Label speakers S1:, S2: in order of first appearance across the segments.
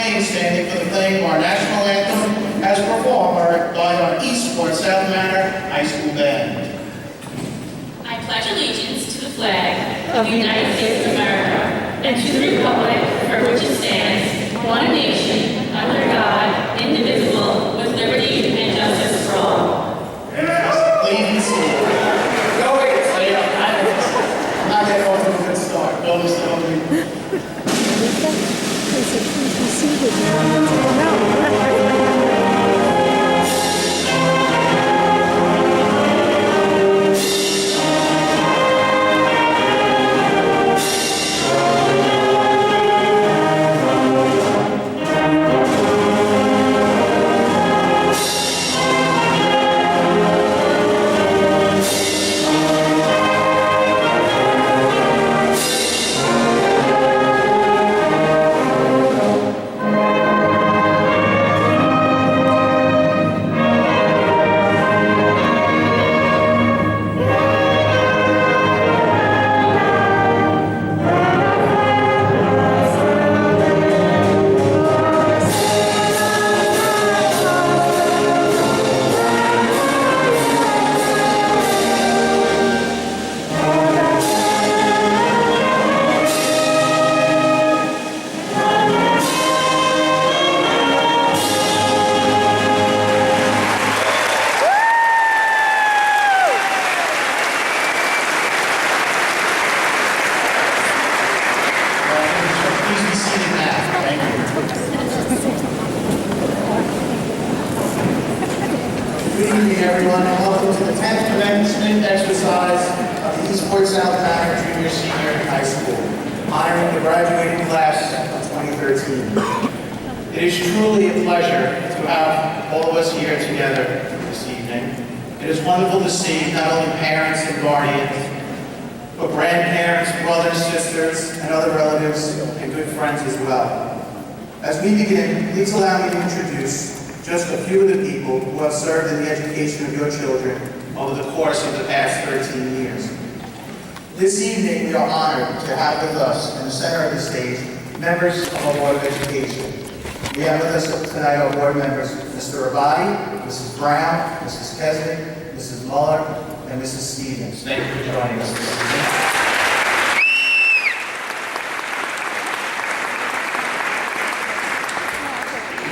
S1: remain standing for the playing of our national anthem as performed by our Eastport South Manor High School Band.
S2: I pledge allegiance to the flag of the United States of America and to the republic for which it stands, one nation, under God, indivisible, with liberty and justice for all.
S1: Please be seated. Go ahead. I'm not getting off to a good start. Don't listen to me. Good evening, everyone, and welcome to the 10th commencement exercise of the Eastport South Manor Junior Senior High School, honoring the graduating class of 2013. It is truly a pleasure to have all of us here together this evening. It is wonderful to see not only parents and guardians, but grandparents, brothers, sisters, and other relatives and good friends as well. As we begin, please allow me to introduce just a few of the people who have served in the education of your children over the course of the past 13 years. This evening, we are honored to have with us, in the center of the stage, members of our Board of Education. We have with us tonight our board members, Mr. Rabati, Mrs. Brown, Mrs. Keswick, Mrs. Muller, and Mrs. Stevens. Thank you for joining us this evening.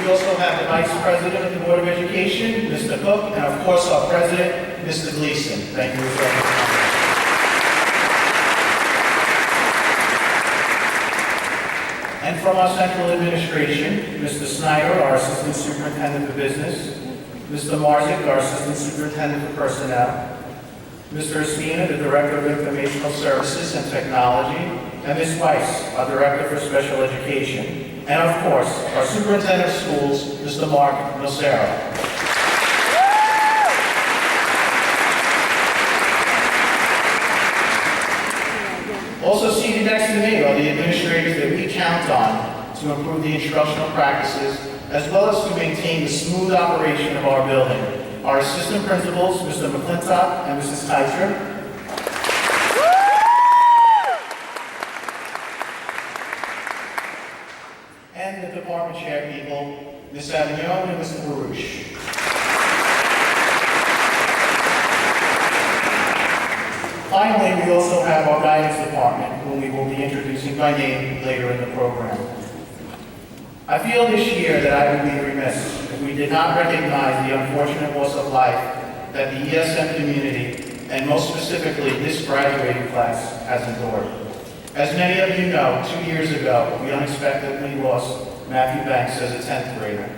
S1: We also have the Vice President of the Board of Education, Mr. Cook, and of course our President, Mr. Gleason. Thank you for coming. And from our Central Administration, Mr. Snyder, our Assistant Superintendent for Business, Mr. Marzik, our Assistant Superintendent for Personnel, Mr. Espina, the Director of Informational Services and Technology, and Ms. Weiss, our Director for Special Education, and of course, our Superintendent of Schools, Mr. Mark Nocera. Also seated next to me are the administrators that we count on to improve the instructional practices, as well as to maintain the smooth operation of our building. Our assistant principals, Mr. McClintock and Mrs. Kaiser, and the department chair people, Ms. Avignon and Mr. Baruch. Finally, we also have our guidance department, whom we will be introducing by name later in the program. I feel this year that I would be remiss if we did not recognize the unfortunate loss of life that the ESM community, and most specifically this graduating class, has endured. As many of you know, 2 years ago, we unexpectedly lost Matthew Banks as a 10th grader.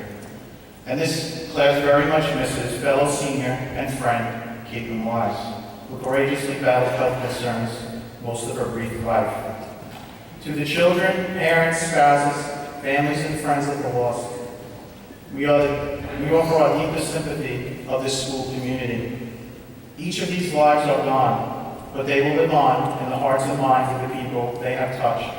S1: And this class very much misses fellow senior and friend, Caitlin Wise, who courageously battled health concerns most of her brief life. To the children, parents, spouses, families, and friends of the lost, we offer our deepest sympathy of this school community. Each of these lives are gone, but they will live on in the hearts and minds of the people they have touched,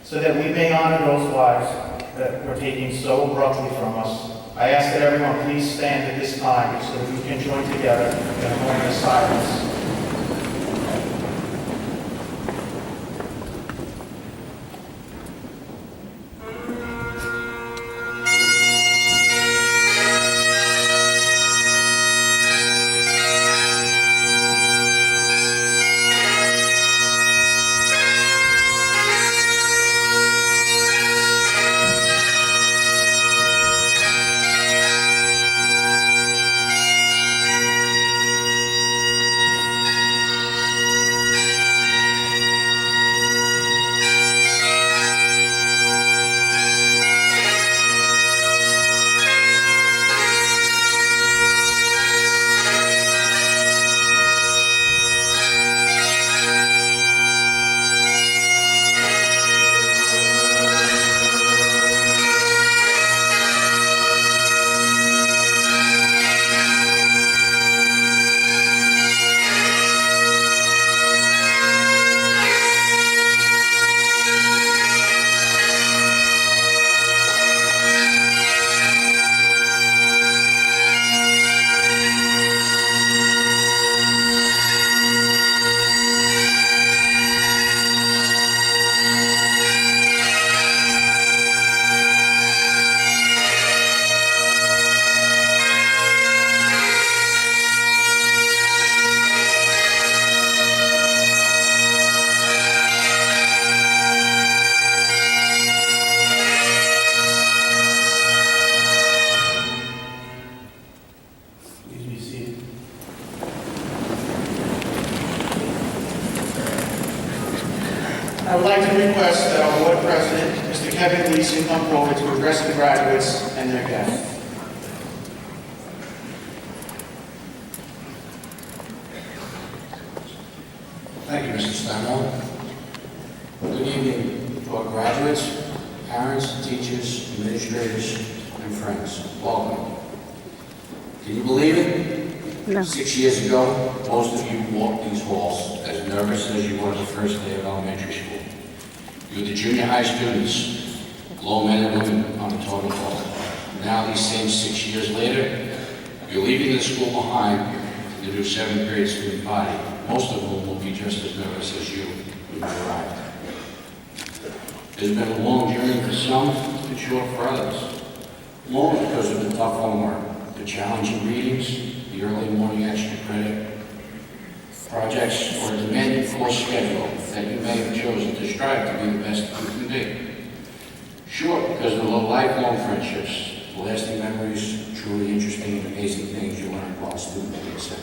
S1: so that we may honor those lives that were taken so abruptly from us. I ask that everyone please stand at this time so that we can join together in a moment of silence. would like to request that our board president, Mr. Kevin Gleason, come forward to address the graduates and their guests.
S3: Thank you, Mr. Steinwell. Good evening to our graduates, parents, teachers, administrators, and friends. Welcome. Can you believe it?
S4: No.
S3: 6 years ago, most of you walked these halls as nervous as you were the first day of elementary school. You were the junior high students, low men and women on the totem pole. Now, these same 6 years later, you're leaving the school behind to the new 7th grade student body. Most of them will be just as nervous as you when you arrived. It's been a long journey for some, and short for others. Long because of the tough homework, the challenging readings, the early morning extra credit, projects, or a demanding course schedule that you may have chosen to strive to be the best you can be. Short because of the lifelong friendships, the lasting memories, truly interesting and amazing things you learn while student at ESM.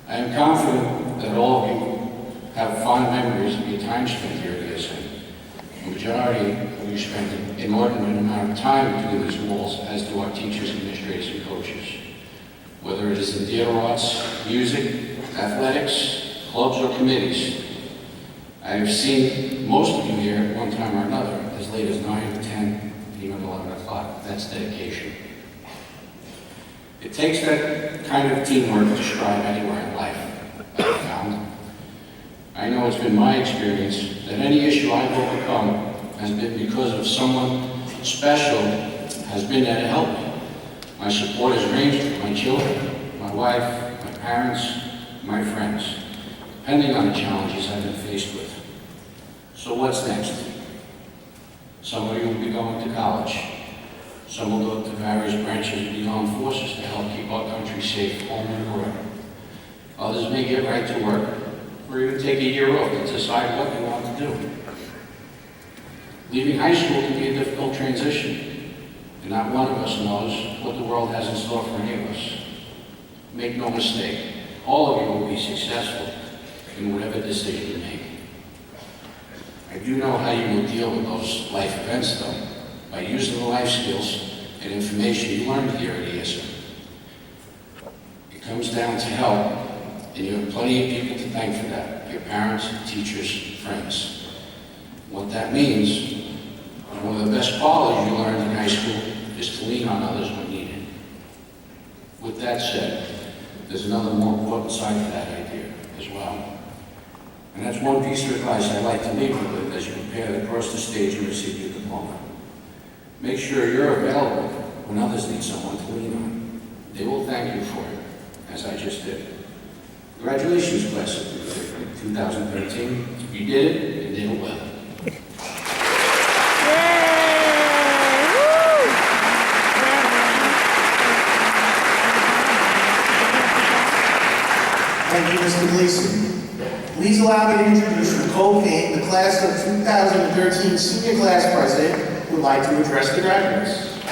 S3: I am confident that all of you have fond memories of your time spent here at ESM. The majority of you spent an inordinate amount of time between these walls, as do our teachers, administrators, and coaches. Whether it is in theater arts, music, athletics, clubs, or committees, I have seen most of you here at one time or another, as late as 9, 10, even 11 o'clock. That's dedication. It takes that kind of teamwork to strive anywhere in life, I have found. I know it's been my experience that any issue I've overcome has been because of someone special has been there to help me. My support has ranged from my children, my wife, my parents, my friends, depending on the challenges I've been faced with. So what's next? Some of you will be going to college. Some will go to various branches of the armed forces to help keep our country safe home and abroad. Others may get right to work, or even take a year off to decide what they want to do. Leaving high school can be a difficult transition, and not one of us knows what the world has in store for any of us. Make no mistake, all of you will be successful in whatever decision you make. I do know how you will deal with those life events, though, by using the life skills and information you learned here at ESM. It comes down to help, and you have plenty of people to thank for that, your parents, teachers, friends. What that means, one of the best qualities you learned in high school is to lean on others when needed. With that said, there's another more important side to that idea as well. And that's one piece of advice I'd like to leave you with as you prepare to cross the stage and receive your diploma. Make sure you're available when others need someone to lean on. They will thank you for it, as I just did. Congratulations, class of 2013. You did it, and did it well.
S1: Thank you, Mr. Gleason. Please allow me to introduce Nicole Payne, the class of 2013 senior class president, who would like to address the graduates.